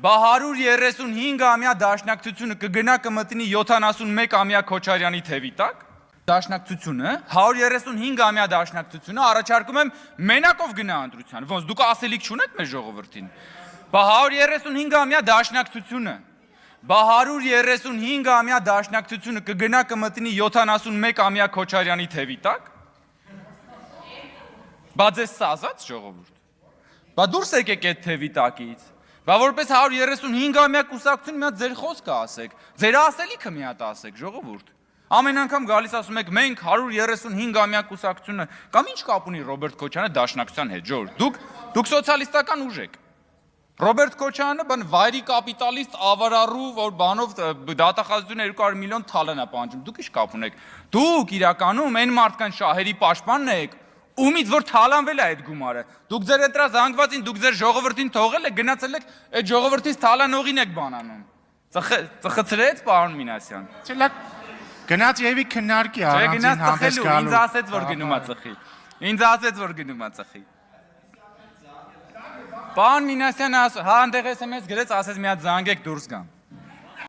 Բա 135-ամյա դաշնակցությունը կգնա կմտնի 71-ամյա Քոչարյանի թևի տակ։ Դաշնակցությունը 135-ամյա դաշնակցությունը առաջարկում եմ մենակով գնա ընտրության։ Ոնց դուք ասելիք չունեք մեր ժողովրդին։ Բա 135-ամյա դաշնակցությունը 135-ամյա դաշնակցությունը կգնա կմտնի 71-ամյա Քոչարյանի թևի տակ։ Բա ձեզ սազած ժողովուրդ։ Բա դուրս եկեք այդ թևի տակից։ Բա որպես 135-ամյա կուսակցություն մի հատ ձեր խոսքը ասեք, ձեր ասելիքը մի հատ ասեք, ժողովուրդ։ Ամեն անգամ գալիս ասում եք մենք 135-ամյա կուսակցությունը, կամ ինչ կապ ունի Ռոբերտ Քոչարյանը դաշնակցության հետ, ժողովուրդ։ Դուք սոցիալիստական ուժ եք։ Ռոբերտ Քոչարյանը բան վայրի կապիտալիստ ավարառու, որ բանով դատախազությունը 200 միլիոն թալան է պահանջում։ Դուք ինչ կապ ունեք։ Դուք իրականում այն մարդկան շահերի պաշտպանն եք, ումից որ թալանվել է այդ գումարը։ Դուք ձեր հետրա զանգվածին, դուք ձեր ժողովրդին թողել եք, գնացել եք այդ ժողովրդից թալանողին եք բանանում։ Ծխցրեց պարոն Մինասյան։ Չէ, լավ գնաց եւի քննարկի առանցին հանդես գալու։ Ինձ ասեց որ գնում է ծխի։ Ինձ ասեց որ գնում է ծխի։ Պարոն Մինասյանը հանդեղ SMS գրեց, ասեց մի հատ զանգեք դուրս գամ։